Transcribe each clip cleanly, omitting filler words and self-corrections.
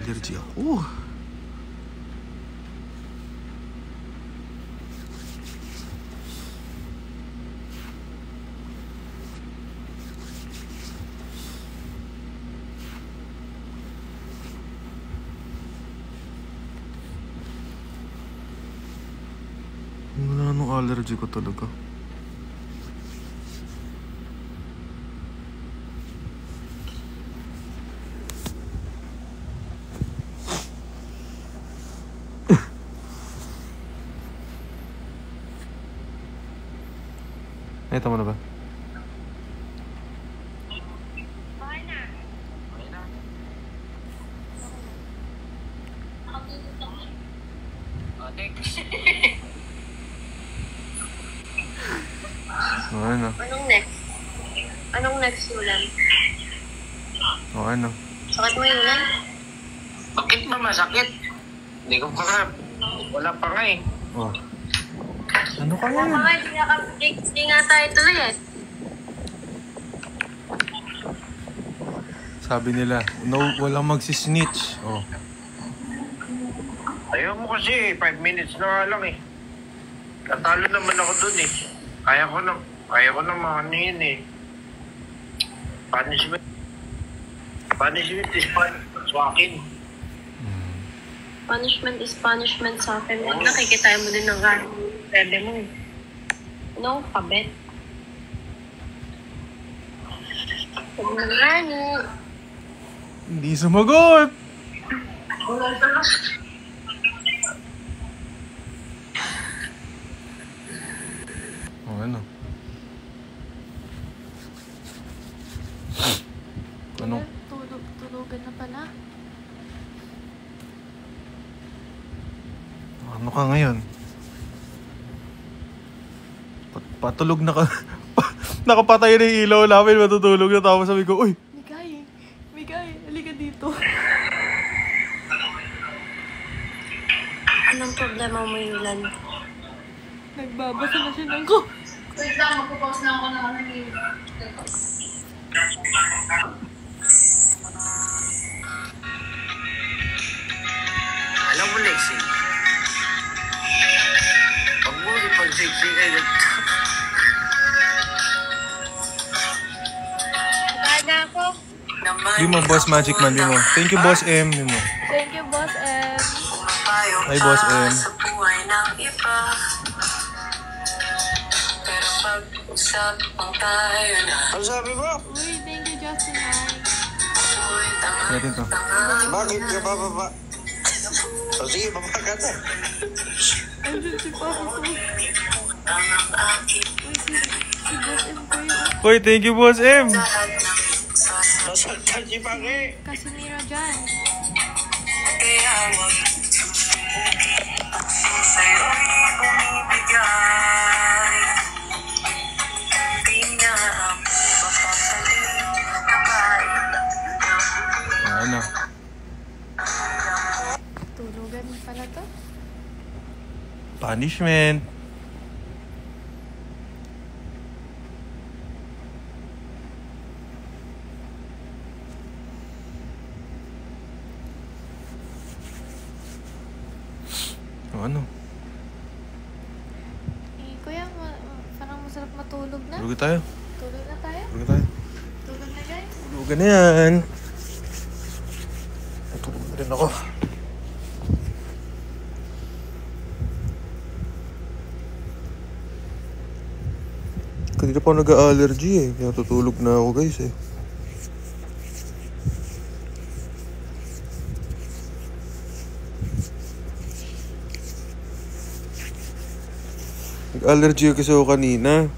Allergy ako. Wala nung allergy ko talaga. Ito mo na ba? Okay na. Okay na. Next. Okay na. Anong next? Anong next, Yulan? Okay na. Sakit mo, Yulan? Bakit ba masakit? Hindi ko pa. Wala pa nga eh. Oh. Ano ka Wala pa ngayon? nga, di nga tayo tuloy eh. Sabi nila, no, walang magsisnitch. Oh. Ayaw mo kasi, 5 minutes na nga lang eh. Natalo naman ako dun eh. Kaya ko na ano yun eh. Punishment. Punishment is punishment sa akin. Punishment is punishment sa akin. Nakikita mo din ng gano'n. Pwede mo. No, kabet. Huwag na gano'n. Hindi sumagot! Wala ka na. Oh, ano? Ano? Tulugan na pala. Ano ka ngayon? Patulog na ka. Nakapatay na yung ilaw namin, matutulog na. Tapos sabi ko, uy! Migay, halika dito. Anong problema mo, Yulan? Nagbabasa na siya ng ko. Wait lang, magpapause na ako ng ano yung... Alam mo, Lexi, pag mo ipag-siksik na Kaya ako. Di mo, Boss Magic Man, di mo. Thank you, Boss M, di mo. Thank you, Boss M. Hi, Boss M. Ano sabi mo? Uy, thank you, Justin. Natin to. Bakit ka bababa? O sige, baba ka na. Andun si Papa ko. Uy, si Boss M ko yun. Uy, thank you, Boss M. Nasaan ka si Paki? Casimiro dyan. Ano? Tulugan pala to. Punishment. Ano? Kuya, parang masarap matulog na. Tulog tayo. Tulog na tayo? Tulog tayo. Tulog na, guys. Tulugan na yan. Tulog na rin ako. Kanina pa ako nag-allergy eh. Kaya tutulog na ako guys eh. Nag-allergy kasi ako kanina.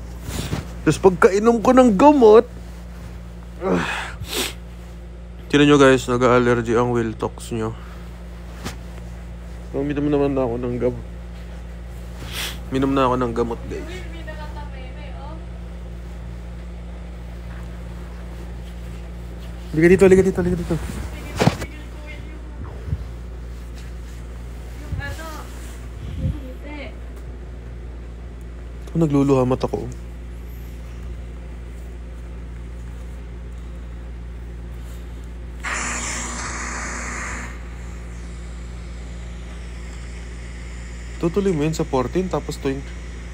Tapos pagkainom ko ng gamot, tinan nyo guys, nag-allergy ang Wiltox nyo. Uminom naman na ako ng gamot. Minom na ako ng gamot guys. Hindi nakatameme, oh. Liga dito, liga dito, liga dito. Tigil kuya yung ano, yung ngiti. Nagluluha mata ko. Tutuloy mo yun sa 14 tapos 20.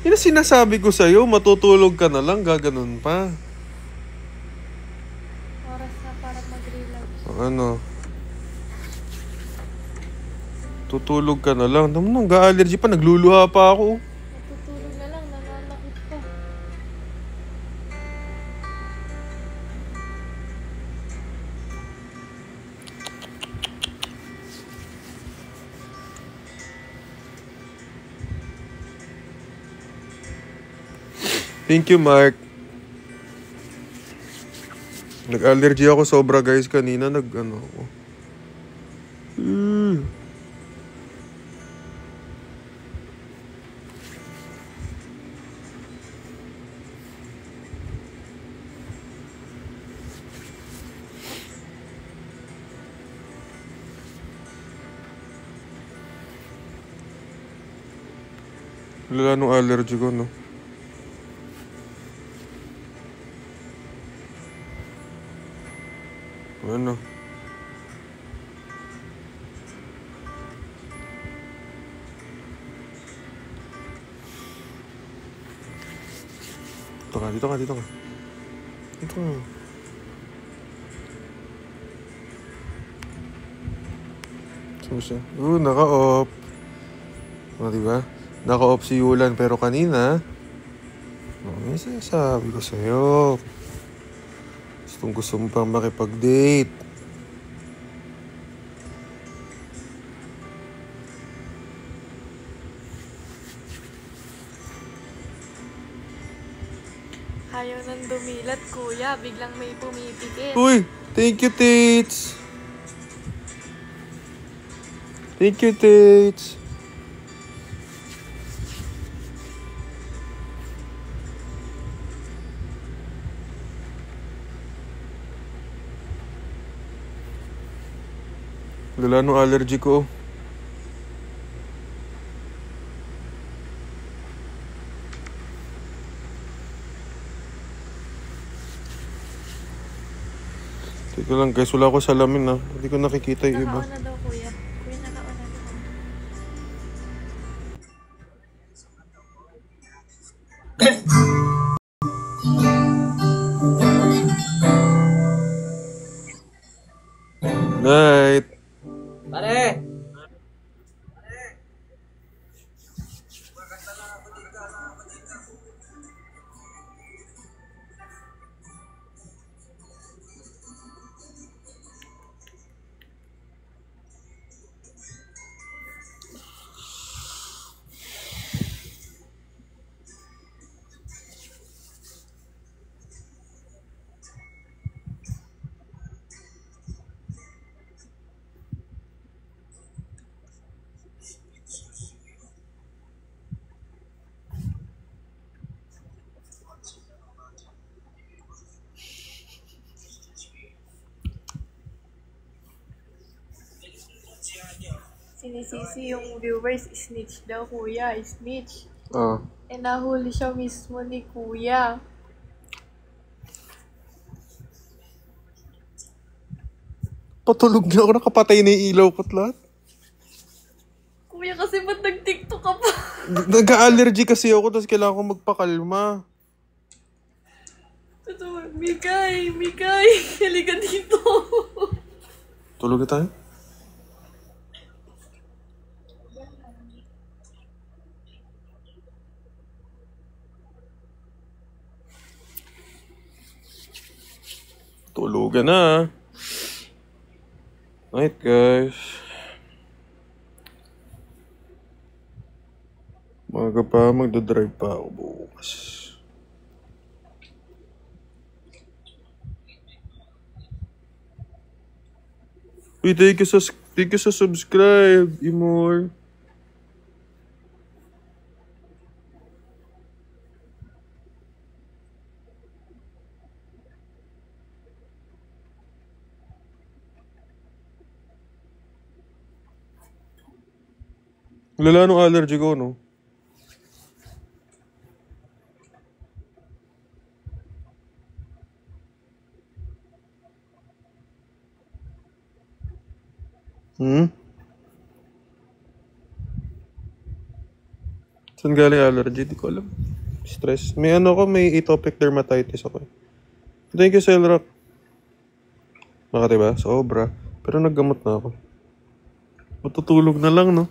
Yun ang sinasabi ko sa'yo, matutulog ka na lang, gaganon pa. Oras na para mag-relax. Ano? Tutulog ka na lang. Naman, nag-allergy pa, nagluluha pa ako. Matutulog na lang, nananakit pa. Thank you, Mark. Nag-allergy ako sobra, guys. Kanina, nag-ano ako. Lala nung allergy ko, no? Ano? Dito ka, dito ka, dito ka. Dito ka. Saan siya? Naka-off. O, diba? Naka-off si Yulan, pero kanina, may sinasabi ko sa'yo. Gusto mo pang makipag-date. Ayaw nang dumilat, kuya. Biglang may pumipikit. Uy! Thank you, Tates! Thank you, Tates! Lala nung allergy ko. Teka lang guys, wala ko salamin na. Hindi ko nakikita yung iba. Nakaon na daw, kuya. Kuya, nakaon na daw. Night! Pare! Sinisisi yung viewers, snitch daw, kuya. Snitch. Ah. Eh, nahuli siya mismo ni kuya. Patulog na ako, nakapatay na yung ilaw ko't lahat. Kuya, kasi ba't nag-tiktok ka pa? Nag-allergy kasi ako, tapos kailangan ko magpakalma. Totoo, Mikay, halika dito. Tulog na tayo? Tulugan na. Night, guys. Maga pa, magdadrive pa ako bukas. Uy, thank you sa subscribe, Imor. Lala nung allergy ko, no? Hmm? Saan galing allergy? Di ko alam. Stress. May may atopic dermatitis ako. Thank you, Selrock. Makati ba? Sobra. Pero naggamot na ako. Matutulog na lang, no?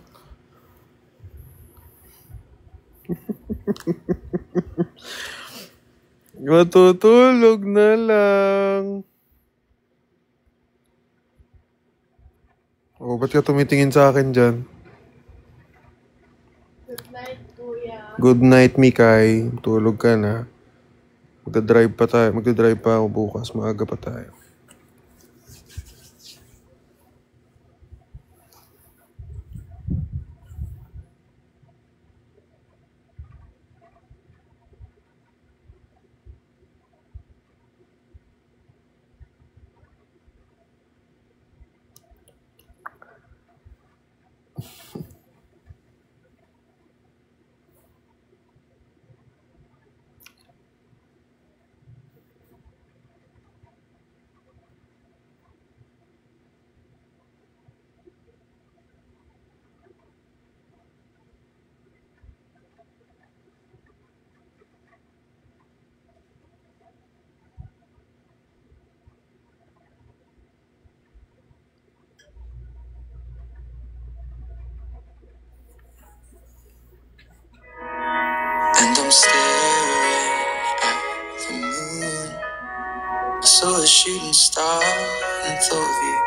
Matutulog na lang. Oh, ba't ka tumitingin sa akin dyan? Good night, kuya. Good night, Mikay. Tulog ka na. Magdadrive pa tayo. Magdadrive pa ako bukas. Maaga pa tayo. And I'm staring at the moon. I saw a shooting star and thought of you.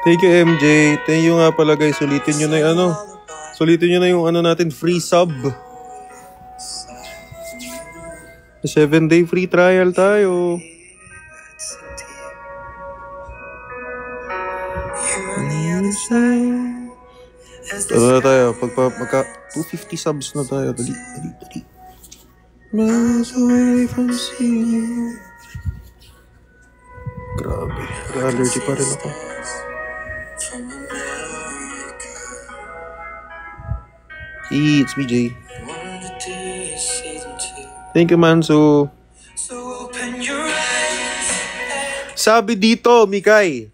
Thank you, MJ. Thank you nga pala, guys. Sulitin nyo na yung Sulitin nyo na yung natin, free sub. 7-day free trial tayo. Ano na tayo? Magka 250 subs na tayo. Dali. Miles away from seeing you. Grabe. Allergy pa rin ako. It's BJ. Thank you, Manso. Sabi dito, Mikay,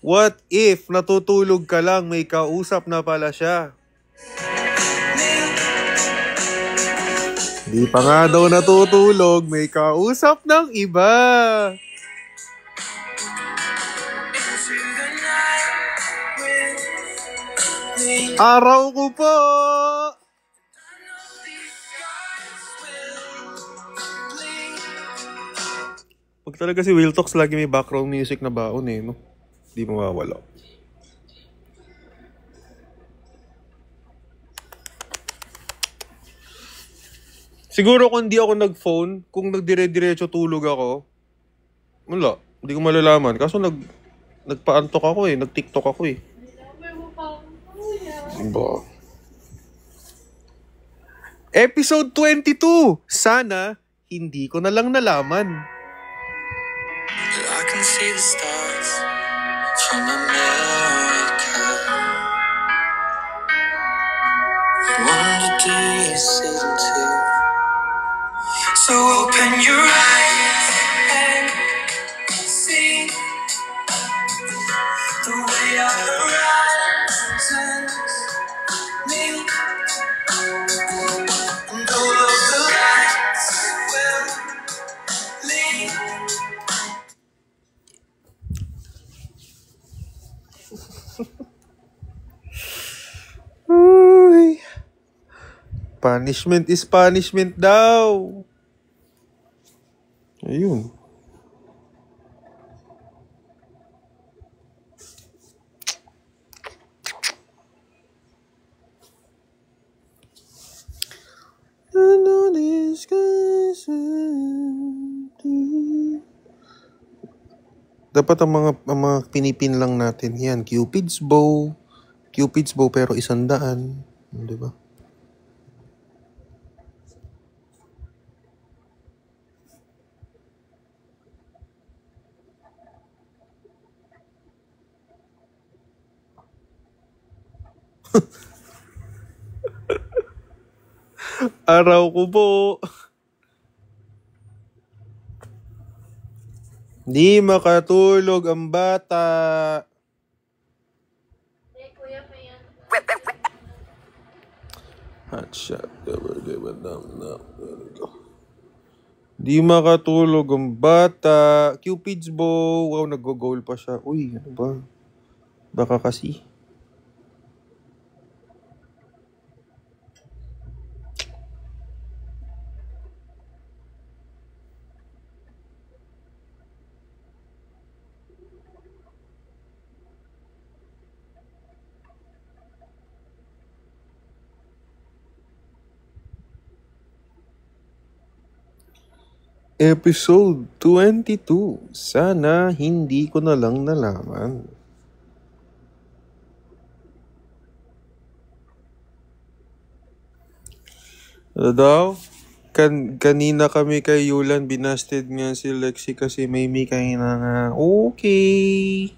what if natutulog ka lang, may kausap na pala siya? Di pa nga daw natutulog, may kausap ng iba. Araw ko po! Pag talaga si Will Talks, lagi may background music na baon no? Di mawawala. Siguro kung di ako nag-phone, kung nagdire-diretso tulog ako, wala. Hindi ko malalaman. Kaso nagpa-antok ako nag-TikTok ako Ba? Episode 22! Sana, hindi ko na lang nalaman. I can see the stars from America. Wonder do you see them too? So open your eyes and see the way our horizons meet, and all of the lights will lead. Uy. Punishment is punishment daw. Ayun. Dapat ang mga pinipin lang natin yan. Cupid's bow pero 100. Di ba? Araw ko po. Di makatulog ang bata. Hot shot. Di makatulog ang bata. Cupid's bow. Wow, nag-goal pa siya. Uy, ano ba? Baka kasi. Episode 22. Sana hindi ko na lang nalaman. Ano daw? Kanina kami kay Yulan, binasted nga si Lexi kasi may mikay na nga. Okay.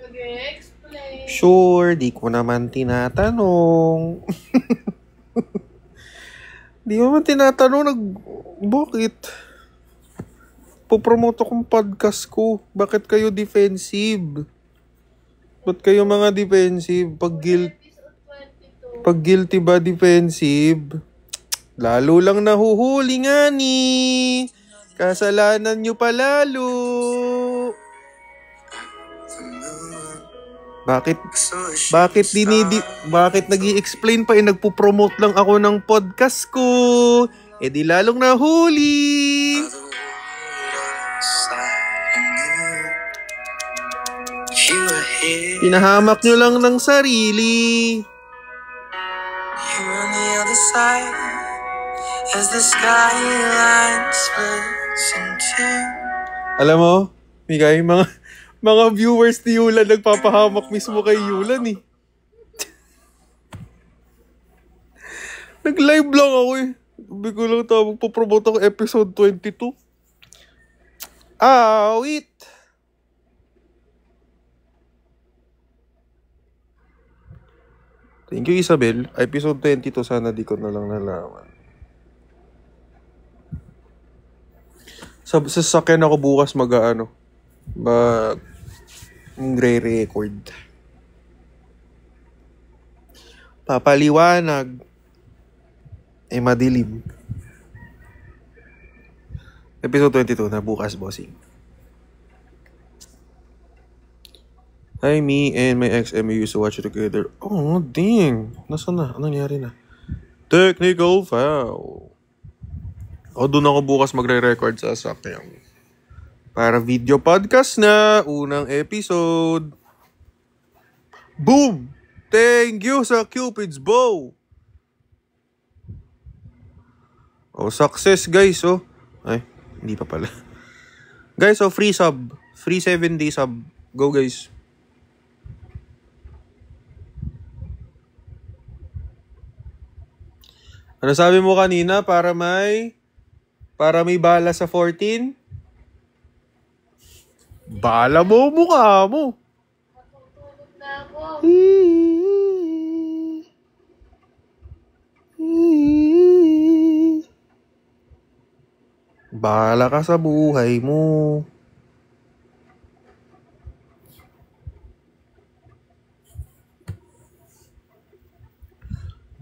Nag-explain. Sure, di ko naman tinatanong. Di ko naman tinatanong, bakit? Popromote akong podcast ko. Bakit kayo defensive? Ba't kayo mga defensive? Pag guilty ba defensive? Lalo lang nahuhuli nga ni. Kasalanan nyo pa lalo. Bakit nag-i-explain pa nagpo-promote lang ako ng podcast ko? Eh di lalong nahuli. Pinahamak nyo lang ng sarili. You're on the other side as the skyline splits in two. Alam mo, Mikay, mga viewers ni Yulan nagpapahamak mismo kay Yulan eh. Nag-live lang ako eh. Sabi ko lang tawag, magpapromote ako episode 22. Wait. Thank you, Isabel. Episode 22, sana di ko na lang nalaman. Sa sasakyan ako bukas magre-record. Papaliwanag. Madilim. Episode 22 na bukas, bossing. Hi, me and my ex-M used to watch it together. Oh, dang. Nasaan na? Anong nangyari na? Technical foul. Doon ako bukas magre-record sa sasakyan. Para video podcast na. Unang episode. Boom! Thank you sa Cupid's bow. Success guys, Ay, hindi pa pala. Guys, free sub. Free 7-day sub. Go guys. Ano sabi mo kanina para may bala sa 14? Bala mo, mukha mo. Matutulog na ako. Bala ka sa buhay mo.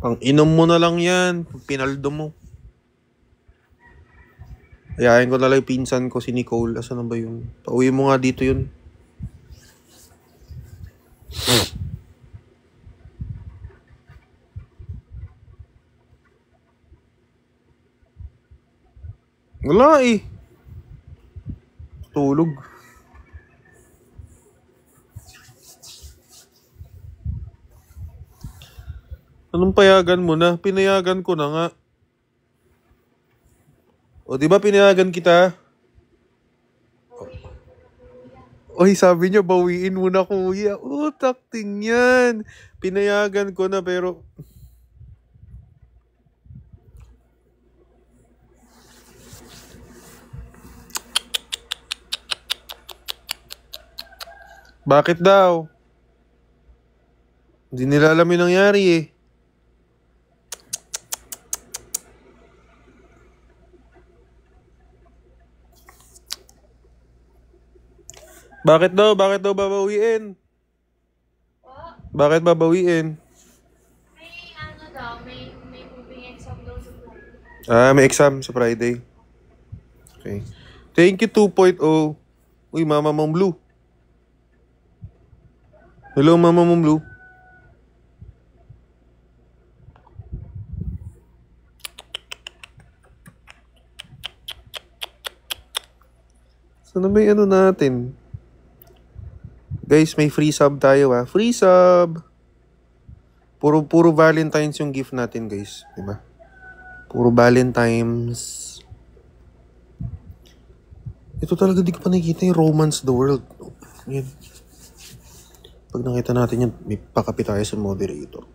Pang inom mo na lang yan. Pinaldo mo. Ayayin ko na lang yung pinsan ko si Nicole. Asan na ba yun? Pauwi mo nga dito yun. Wala eh. Tulog. Anong payagan mo na? Pinayagan ko na nga. Di ba pinayagan kita? Oy, sabi niyo, bawiin mo na kuya. Takting yan. Pinayagan ko na pero... Bakit daw? Hindi nila alam yung nangyari eh. Bakit daw? Bakit daw babawiin? Oh, Bakit babawiin? may ano daw, may May exam sa Friday. Okay. Thank you 2.0. Uy, Mama Mom Blue. Hello, Mama Mom Blue. Sana may ano natin? Guys, may free sub tayo ha. Free sub! Puro Valentine's yung gift natin, guys. Diba? Puro Valentine's. Ito talaga di ko pa nakikita yung Romance the World. Yan. Pag nakita natin yan, may pakapi tayo sa moderator.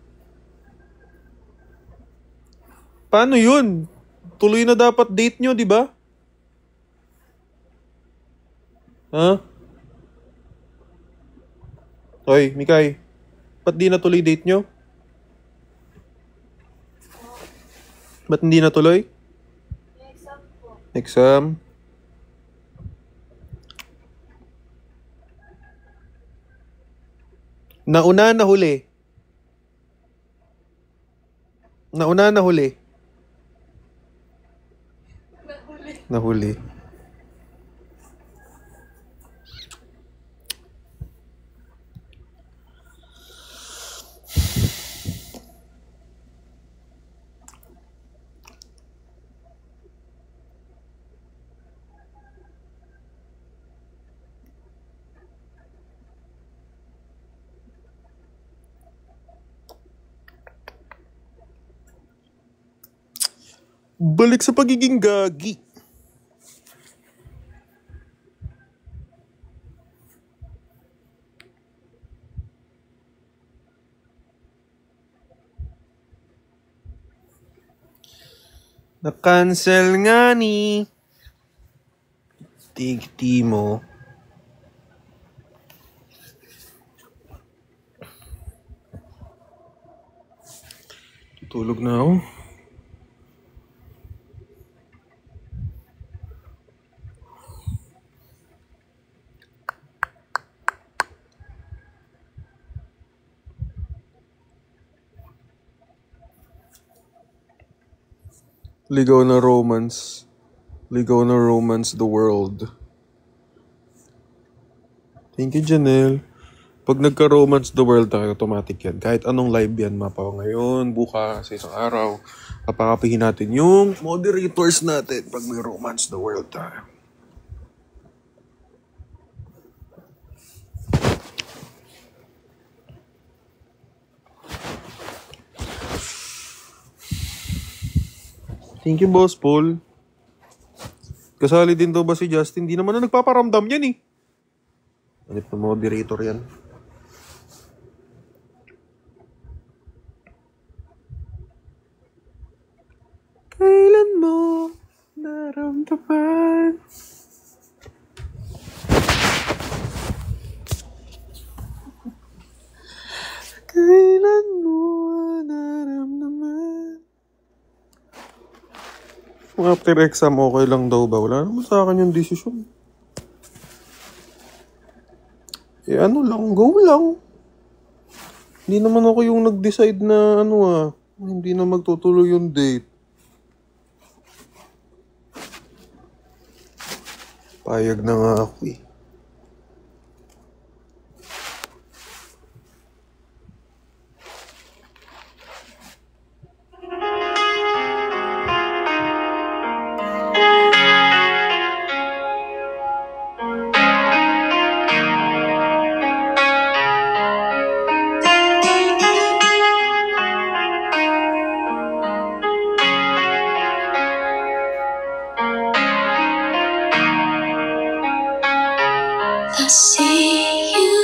Paano yun? Tuloy na dapat date nyo, di ba? Ha? Hoy, Mikay. Ba't di natuloy date nyo? Ba't hindi natuloy? Exam po. Exam? Nauna na huli. Nauna na huli. Nahuli. Balik sa pagiging gagi. Na-cancel nga ni Tigti mo. Tutulog na ako. Ligaw na romance. Ligaw na romance the world. Thank you, Janelle. Pag nagka-romance the world tayo, automatic yan. Kahit anong live yan, mapaw ngayon, bukas, sa isang araw. Papakapihin natin yung moderators natin pag may romance the world tayo. Thank you, Boss Paul. Kasali din daw ba si Justin? Di naman na nagpaparamdam yan eh. Anip na moderator yan. Kailan mo naramdaman? Kailan mo naramdaman? After exam, okay lang daw ba? Wala naman sa akin yung desisyon. Ano lang, go lang. Hindi naman ako yung nag-decide na hindi na magtutuloy yung date. Payag na nga ako eh. I see you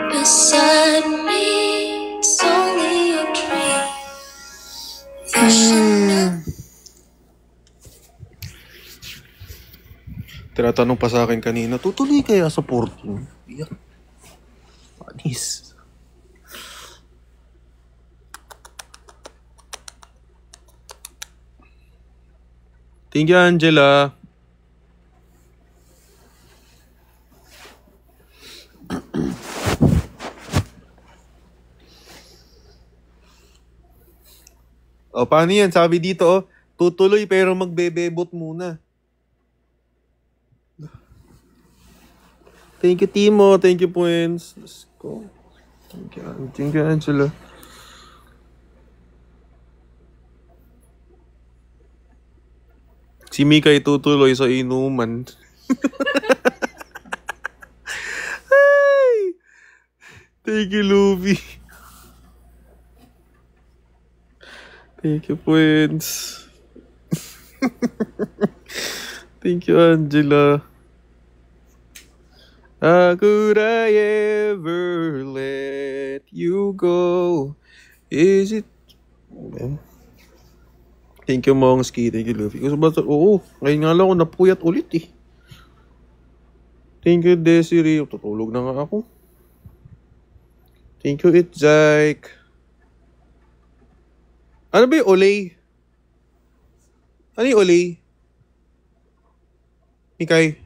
beside me. It's only a dream. You should know. Tinatanong pa sa akin kanina, tutuloy kaya sa 14? Iyak. Panis. Thank you, Angela. O, paano yan? Sabi dito, Tutuloy pero magbebebot muna. Thank you, Timo. Thank you, Pwens. Let's go. Thank you, Angela. Si Mika ay tutuloy sa inuman. Ay! Thank you, Luby. Thank you, Pwens. Thank you, Angela. How could I ever let you go? Is it... Thank you, Mongsky. Thank you, Luffy. Oo, ngayon nga lang ako napuyat ulit eh. Thank you, Desiree. Tutulog na nga ako. Thank you, Itzike. Ano ba yung Olay? Ano yung Olay? Mikay?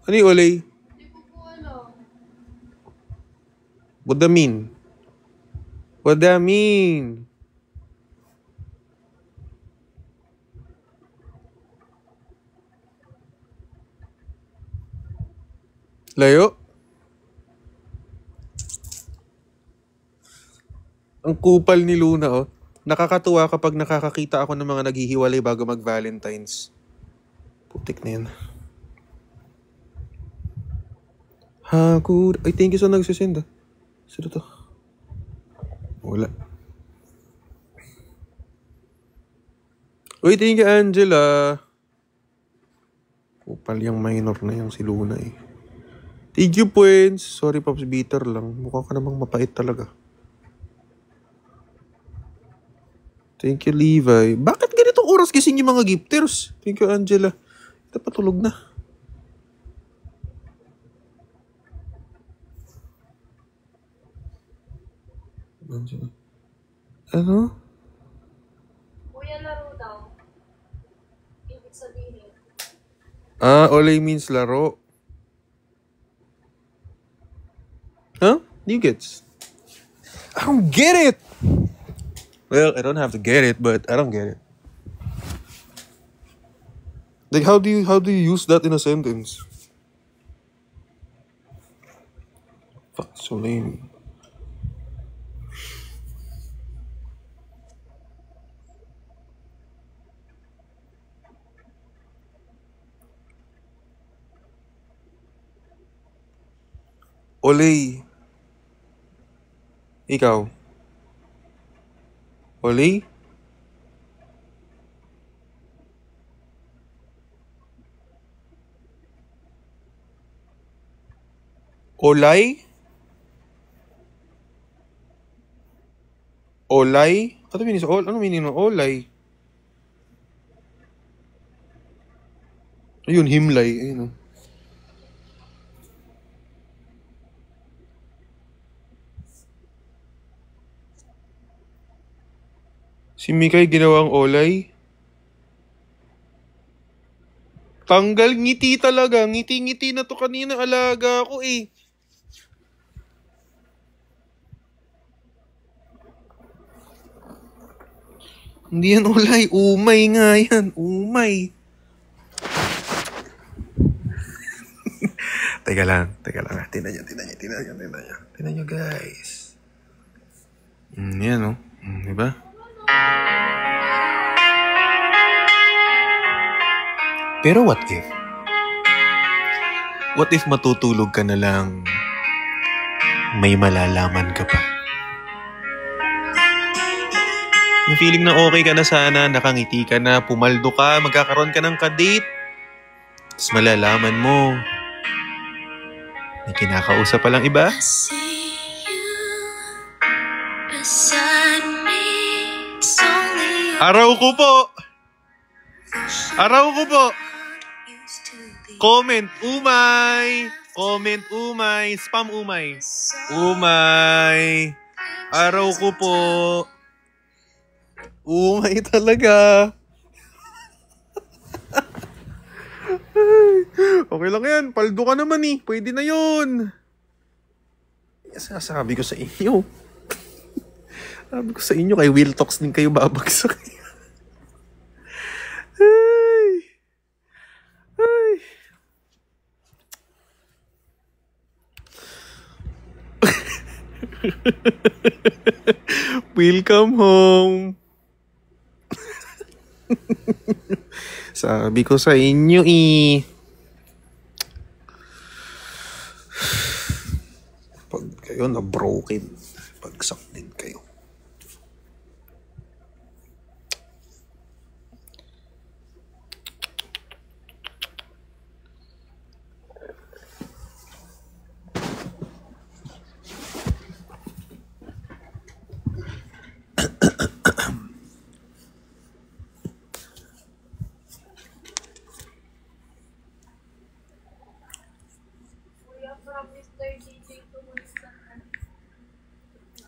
Ano yung Olay? What that mean? What that mean? Layo? Ang kupal ni Luna, oh. Nakakatuwa kapag nakakakita ako ng mga naghihiwalay bago mag-Valentine's. Putik na yan. Ha, good. Ay, thank you sa nagsisend, ah. Sino to? Wala. Uy, thank you, Angela. Kupal yung minor na yung si Luna, eh. Thank you, Pwens. Sorry, Pops, bitter lang. Mukha ka namang mapait talaga. Thank you, Levi. Bakit ganitong oras gising yung mga gifters? Thank you, Angela. Ito patulog na. Angela. Ano? Kuya, laro daw. Ibig sabihin. Ah, Olay means laro. Huh? You gets? I don't get it! Well, I don't have to get it, but I don't get it. Like, how do you use that in a sentence? Fuck, so lame. Olay. Ikaw. Olay? Olay? Olay? Ano meaning ng olay? Ayun, himlay. Ayun, oh. Si Mikay ginawang olay. Tanggal ngiti talaga. Ngiti-ngiti na to kanina. Alaga ako eh. Hindi yan olay. Umay nga yan. Umay. Teka lang. Tingnan nyo guys. Yan oh. Diba? Pero what if? What if matutulog ka na lang, may malalaman ka pa? Yung feeling na okay ka na sana, nakangiti ka na, pumaldo ka, magkakaroon ka ng kadate, tapos malalaman mo, may kinakausap palang iba? Araw ko po! Comment, umay! Spam, umay! Araw ko po! Umay talaga! Okay lang yan, paldo ka naman eh. Pwede na yun. Sabi ko sa inyo. Sabi ko sa inyo, kay Will Talks din kayo babagsak. Welcome home. Sabi ko sa inyo pag kayo na broken, pagsak din kayo.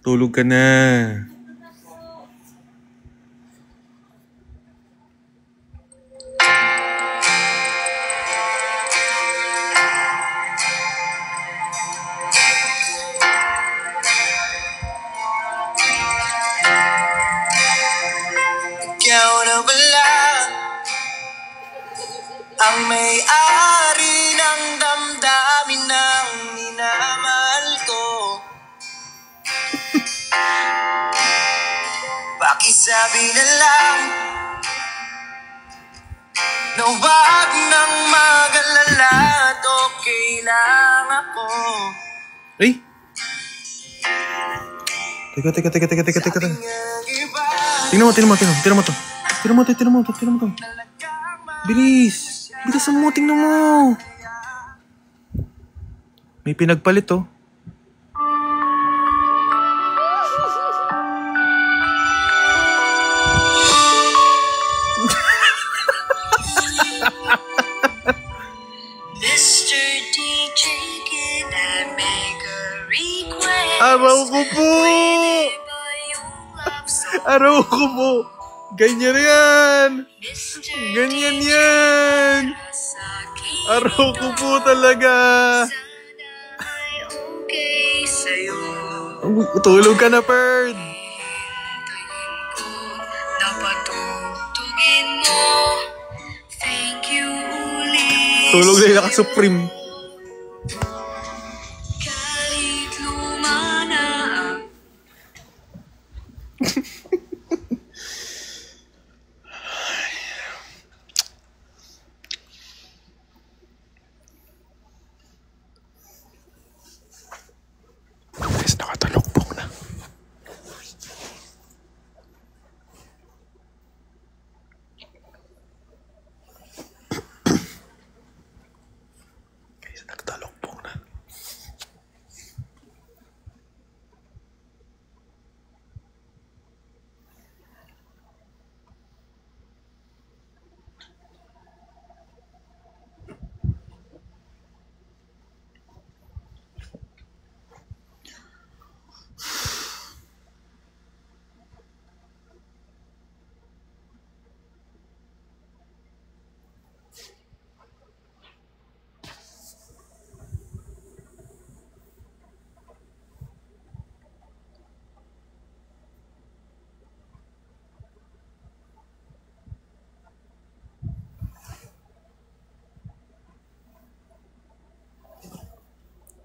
Tulog ka na. Ikaw na wala ang may-ari ng damdamin ng minamahal ko. Pakisabi na lang na wag nang mag-alala at okay lang ako. Ay! Teka. Tingnan mo to. Bilis mo, tingnan mo. May pinagpalit oh. Mr. DJ, can I make a request? Araw ko po! Araw ko po! Ganyan yan! Ganyan yan! Araw ko po talaga! Tulog ka na, Perd! Tulog na yung naka-supreme. Kahit luma na ang Guys, nakatalokbong na. Guys, nagtalokbong na.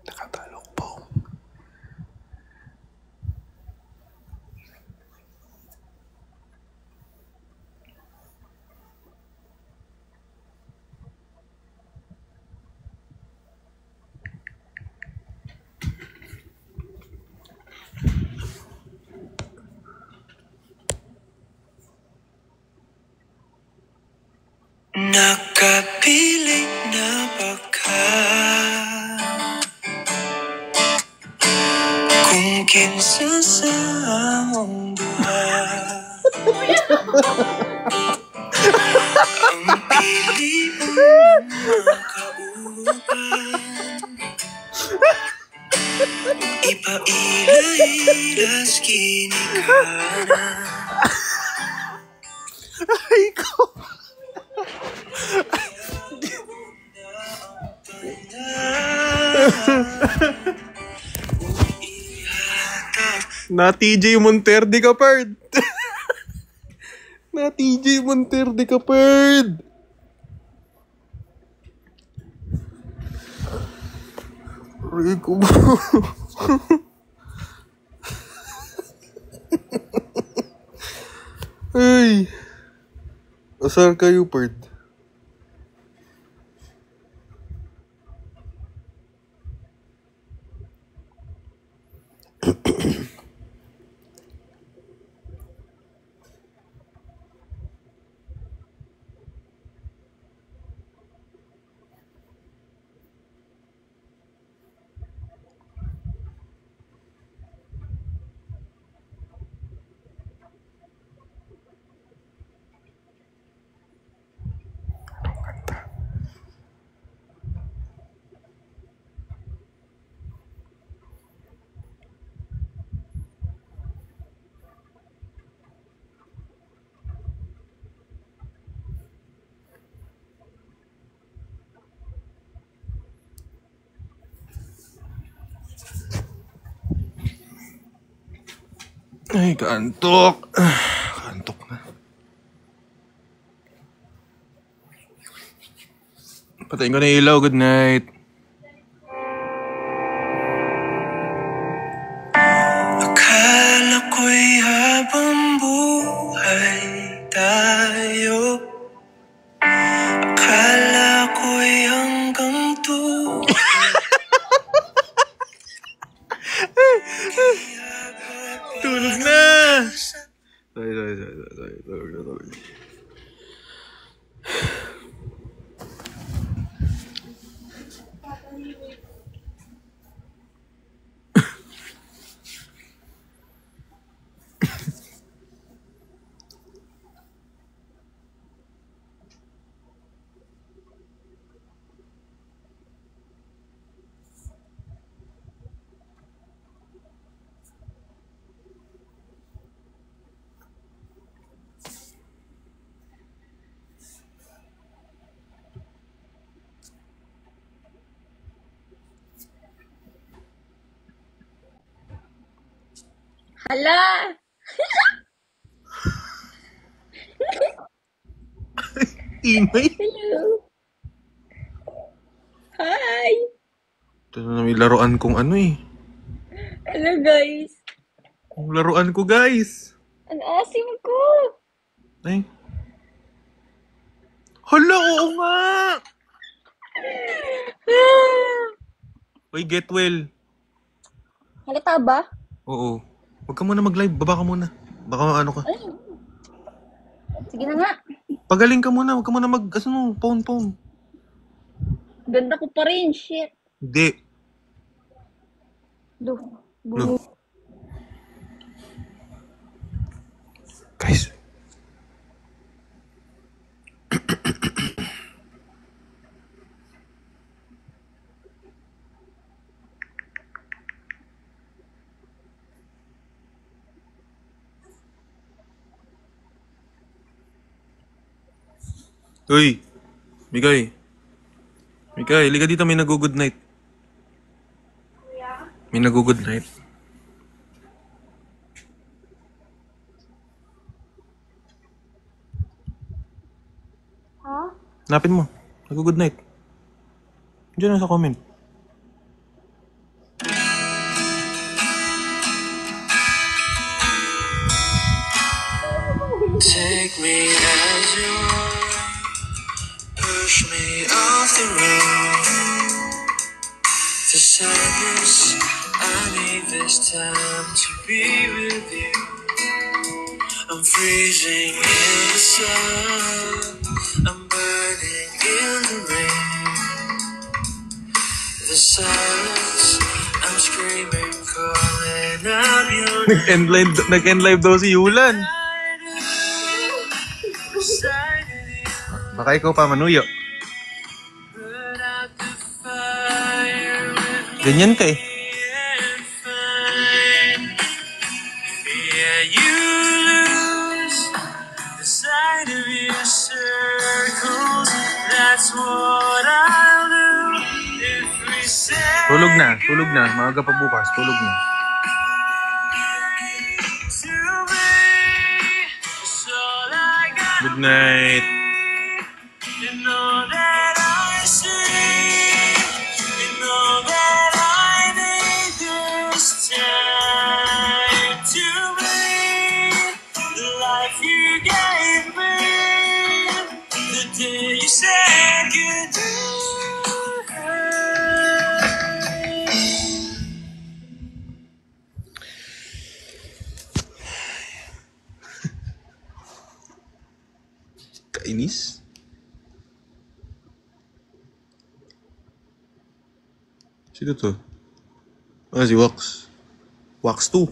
Nakatalokbong. nakapiling na baka kung kinsa sa among duha ang pili mong makauban ipaila-ilas kinikana. Ay ko! Na TJ Monterde ka, Perd. Na TJ Monterde ka, Perd. Rico mo. Asar kayo, Perd. Ay, kaantok. Kaantok na. Patayin ko na yung ilaw. Good night. Akala ko'y habang buhay tayo. Akala ko'y hanggang Tulog na! Sorry. Tulog na. Hala! Ingay. Hello! Hi! Ito na may laruan kong ano eh. Hello, guys! Ang laruan ko, guys. Ang asim ko! Ay. Hala, oo nga! Uy, get well. Halata ba? Oo. Huwag ka muna mag-live. Baba ka muna. Baka ano ka. Sige na nga. Pagaling ka muna. Huwag ka muna phone. Ganda ko pa rin. Shit. Hindi. Duh. Look. Guys. Uy. Mikay, liga dito. May nag-good night. May nag-good night. Ha? Hanapin mo. Nag-good night. Diyan na sa comment. Take me as you are, push me off the road. The sadness, I need this time to be with you. I'm freezing in the sun, I'm burning in the rain. The silence, I'm screaming, calling out your name. Nag-end live daw si Yulan. Baka ikaw pa, Manuyo. Ganyan ka eh. Tulog na. Maaga pa bukas, tulog na. Good night. You know that I see, you know that I need this time to breathe the life you gave me. Ace? Sino to? Ah, si Wax. Wax 2.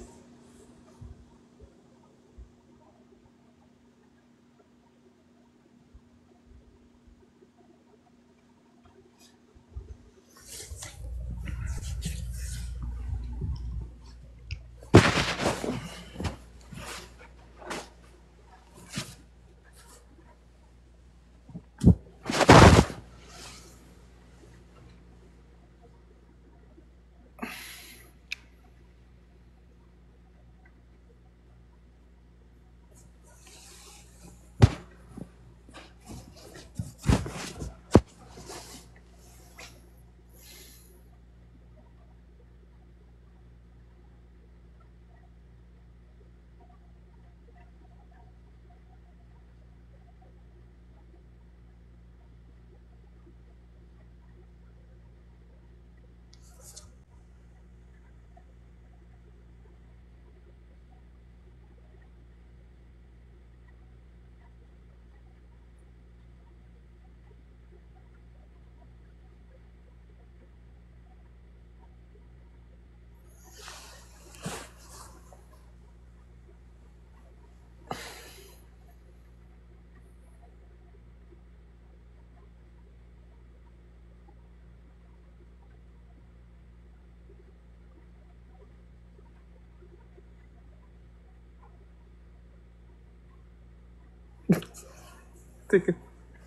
Teka.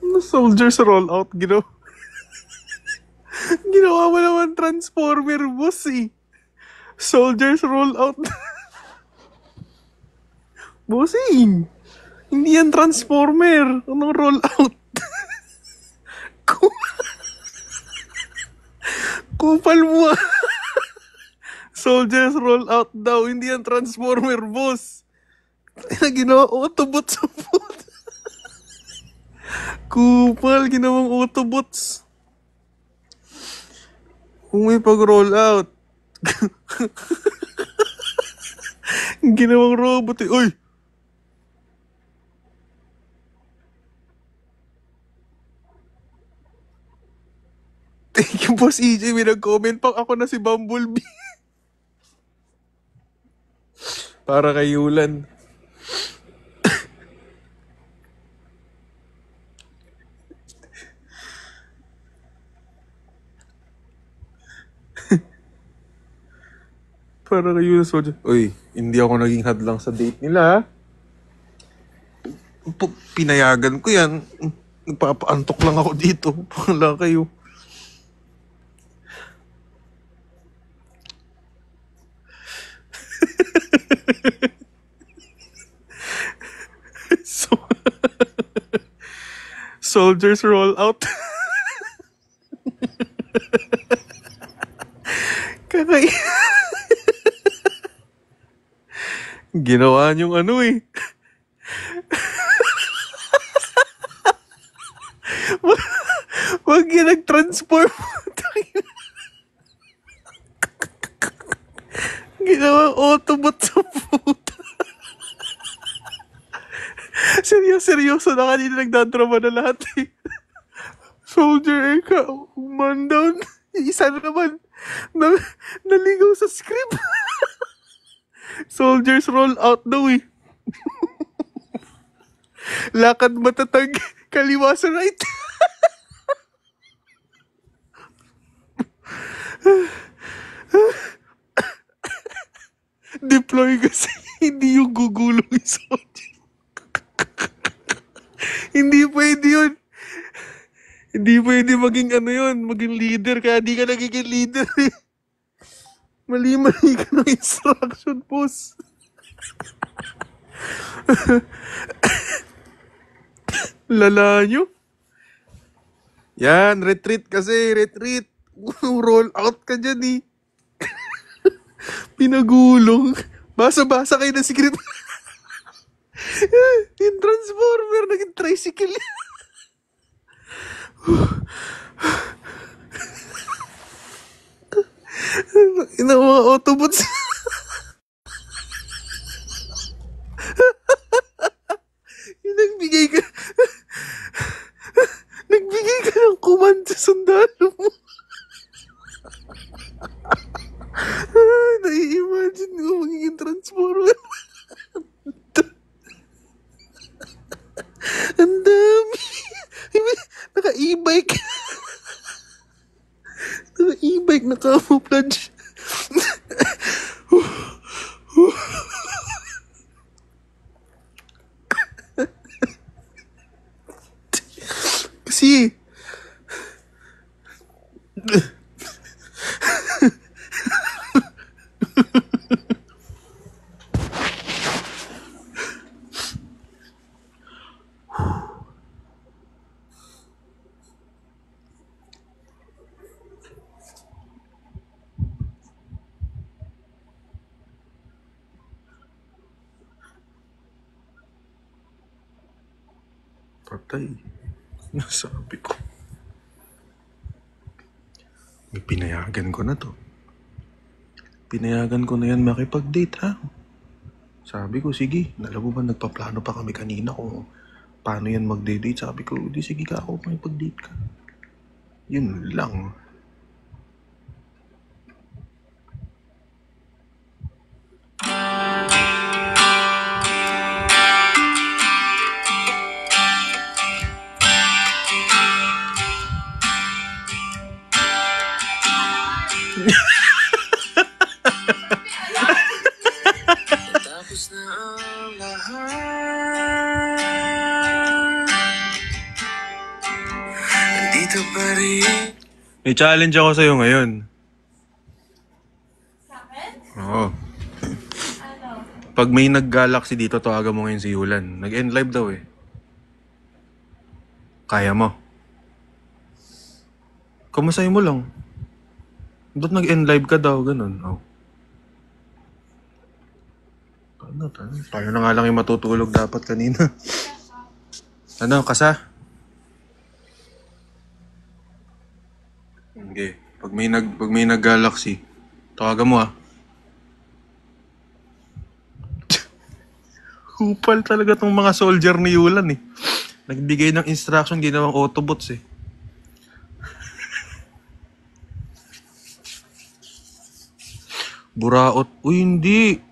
Ano soldiers roll out? Ginawa mo naman Transformer, boss eh. Soldiers roll out. Bossing! Hindi yan Transformer. Anong roll out? Kupal mo ah. Soldiers roll out daw. Hindi yan Transformer, boss. Ginawa Autobot sa foot. Kupal, ginawang Autobots. Kung may pag-roll out. Ginawang robot eh. Uy! Thank you, Boss EJ. May nag-comment pang ako na si Bumblebee. Para kay Yulan. Para kay Yulan Soldier. Uy, hindi ako naging hadlang sa date nila. Pinayagan ko yan. Nagpapaantok lang ako dito. Wala kayo. So, soldiers roll out. Kakay. Ginawa niyong ano eh. Wag yan nag-transform. Ginawa Autobot sa puta. Seryoso na kanina nagdadrama na lahat eh. Soldier Eka, man down. Isa na naman. Naligaw sa script. Soldiers roll out daw eh. Lakad matatag, kaliwa sa right. Deploy kasi hindi yung gugulong yung soldier. Hindi pwede yun. Hindi pwede maging ano yun, maging leader, kaya di ka nagiging leader eh. Mali-mali ka ng instruction, boss. Lala nyo. Yan, retreat kasi, retreat. Roll out ka dyan eh. Pinagulong. Basa-basa kayo ng script. Yung Transformer, naging tricycle. Ina mga Autobots. Yung nagbigay ka. Sundalo mo. Ay, nai-imagine ko magiging transformer. Ang dami. Naka-e-bike. Naka-e-bike na camouflage. Kasi patay. Nasabi ko. May pinayagan ko na to. Pinayagan ko na yan makipag-date, ha? Sabi ko, sige. Alam mo ba, nagpaplano pa kami kanina kung paano yan mag-date. Sabi ko, di sige ka ako, makipag-date ka. Yun lang. Tapos na ang lahat. Nandito pa rin. May challenge ako sa'yo ngayon. Sa akin? Oo. Ano? Pag may nag-galaxy dito, tawagan mo ngayon si Yulan. Nag-end live daw eh. Kaya mo. Kumasay mo lang. Ba't nag-end live ka daw? Ganun. Oh. Tayo na nga lang yung matutulog dapat kanina. Ano, kasa? Okay. Pag may nag-galaxy, tawagan mo ah. Kupal talaga tong mga soldier ni Yulan eh. Nagbigay ng instruction, ginawang Autobots eh. Buraot. Uy, hindi.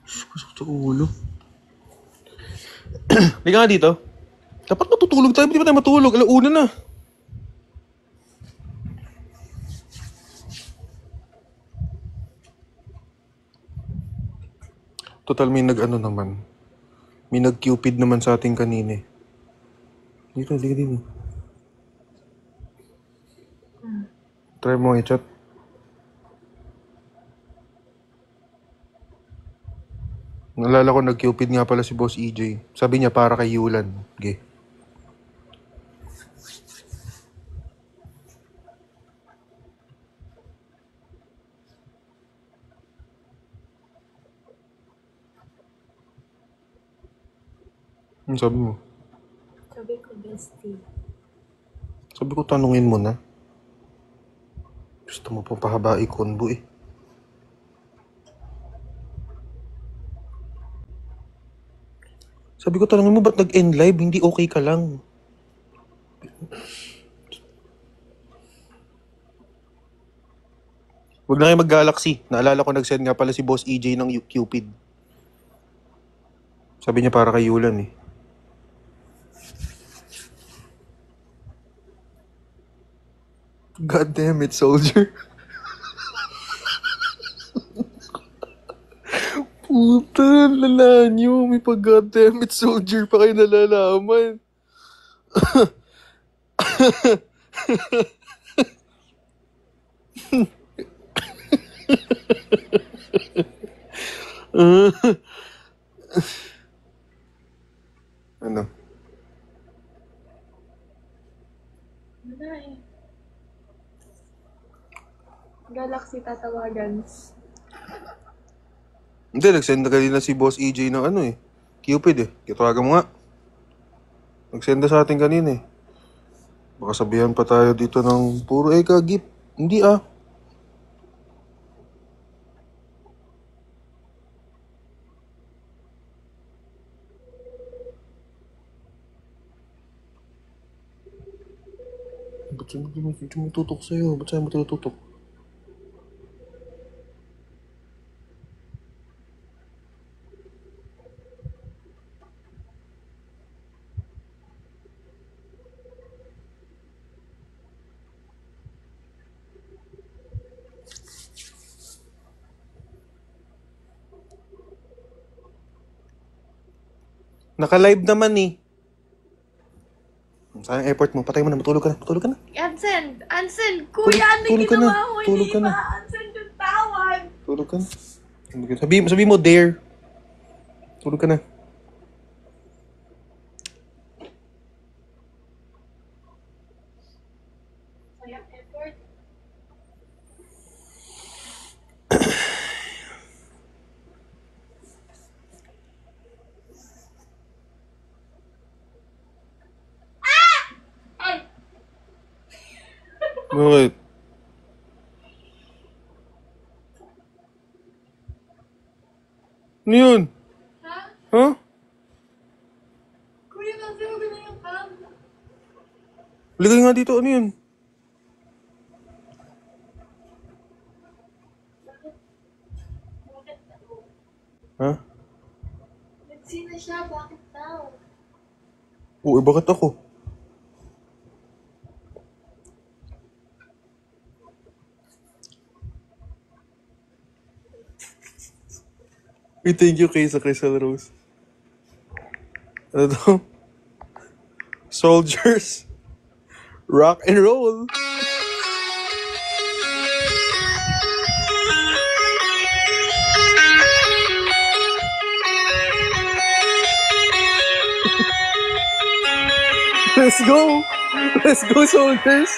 Pasok sa ulo. Liga nga dito. Dapat matutulog tayo. Hindi ba tayo matulog? Alauna na. Total may nag-ano naman. May nag-cupid naman sa ating kanina. Dito, dito. Try mo i-chat. Nalala ko nag-cupid nga pala si Boss EJ. Sabi niya para kay Yulan. Okay. Ano sabi mo? Sabi ko, bestie. Sabi ko tanungin mo na. Gusto mo pang pahabai konbo eh. Sabi ko tanungin mo ba't nag-end live? Hindi okay ka lang. Huwag na kayo mag-galaxy. Naalala ko nag-send nga pala si Boss EJ ng Cupid. Sabi niya para kay Yulan eh. God damn it, soldier. Puta, lala nyo. May pag-God damn it, soldier pa kayo nalalaman. Ano? Wala eh. Galaxy tatawagan. Hindi, nag-send na kanina si Boss EJ ng ano eh. Cupid eh. Kitawagan mo nga. Nagsenda sa atin kanina eh. Baka sabihan pa tayo dito ng puro gip. Hindi ah. Ba't siya tutok sa'yo? Ba't siya mo tinututok? Naka-live naman eh. Sayang effort mo. Patay mo na. Matulog ka na. Matulog ka na. Ansel, kuya, may tulog ka na. ginawa ko, Tulog ka hindi na. ba? Ansel, yung tawag. Tulog ka na. Sabi mo dare. Tulog ka na. Bakit? Ano yun? Ha? Kuya, kasi huwag na yung cam. Ligay nga dito. Ano yun? Ha? Nagsina siya, bakit daw? Oo, bakit ako? We thank you kay sa Crystal Rose. Ano to? Soldiers. Rock and roll. Let's go. Let's go, soldiers.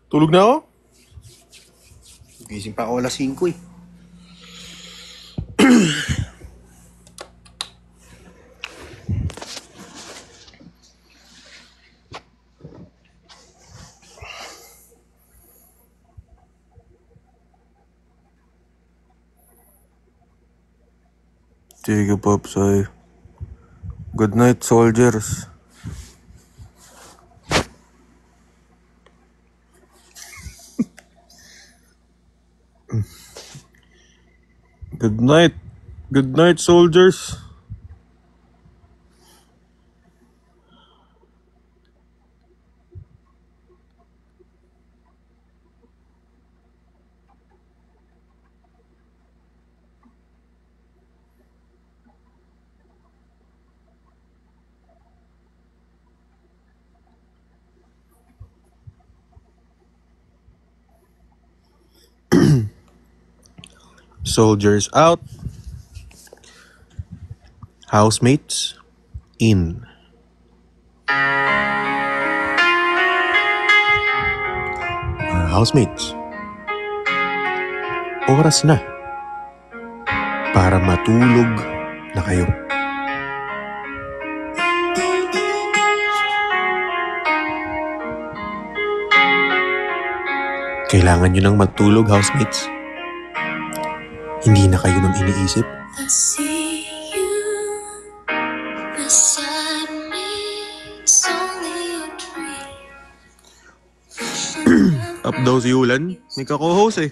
Tulog na ako? Gising pa ako alas 5 eh. Sige, Popsay. Good night, soldiers. Good night. Good night, soldiers. Soldiers out. Housemates in. Housemates, oras na para matulog na kayo. Kailangan nyo nang magtulog, housemates. Hindi na kayo nang iniisip. I see you beside me. It's only a dream. Up daw si Ulan. May ka-co-host eh.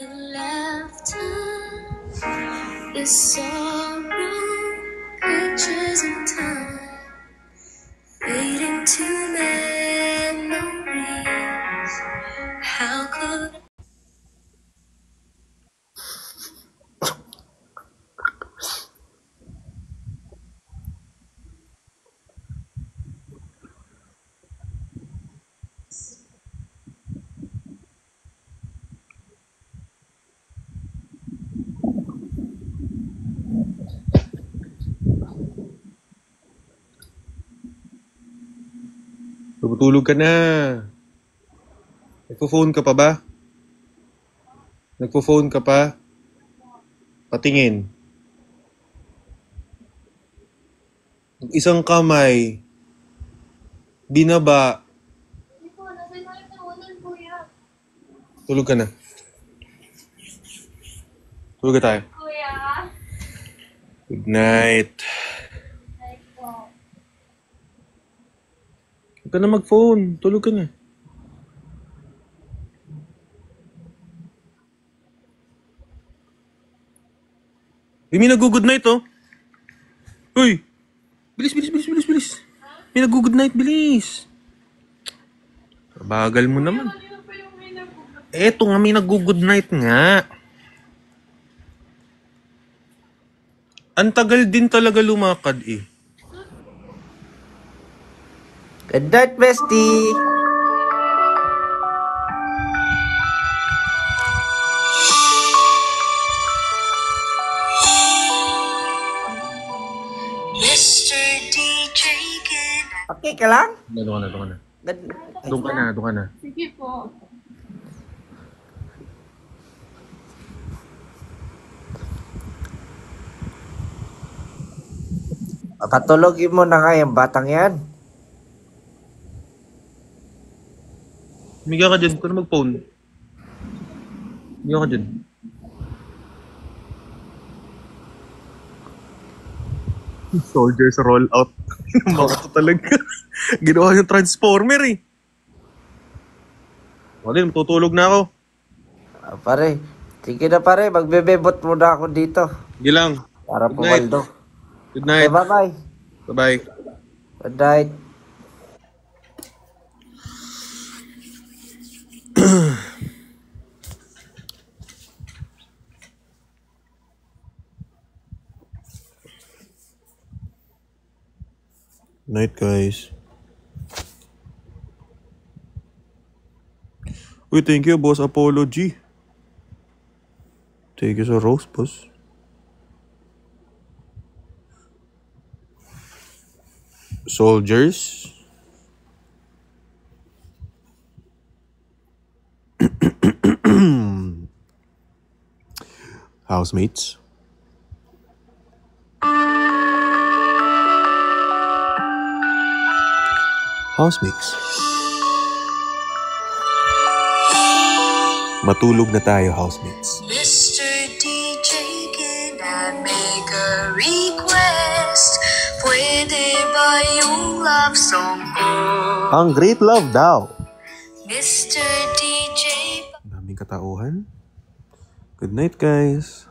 And laughter This sorrow, pictures of time, fading to memories. How could Tutulog ka na. Nagpo-phone ka pa ba? Nagpo-phone ka pa? Patingin. Isang kamay. Binaba. Tulog ka na. Tulog ka tayo. Good night. Huwag ka na mag-phone. Tulog ka na. May nag-good night, oh. Uy! Bilis. May nag-good night, bilis. Bagal mo naman. Eto nga, may nag-good night nga. Ang tagal din talaga lumakad, eh. Good night, bestie. Mr. DJ can Okay ka lang? Doon ka na. Good- Doon ka na. Sige po. Katulogin mo na nga yung batang yan. Humiga ka dyan. Huwag ka na mag-phone. Humiga ka dyan. Soldiers roll out. Mga ko talaga. Ginawa yung transformer, eh. Wala, matutulog na ako. Pare, sige na pare, magbebebot muna ako dito. Sige lang. Para Good po night. Waldo. Good Okay, night. bye-bye. Bye-bye. Good night. Night, guys. Uy, thank you, Boss Apollo G. Thank you sa rose, boss. Soldiers. Housemates. Housemates. Matulog na tayo, housemates. Mr. DJ, can I make a request? Pwede ba yung love song ko? Ang great love daw. Mr. DJ, Daming katauhan. Good night, guys.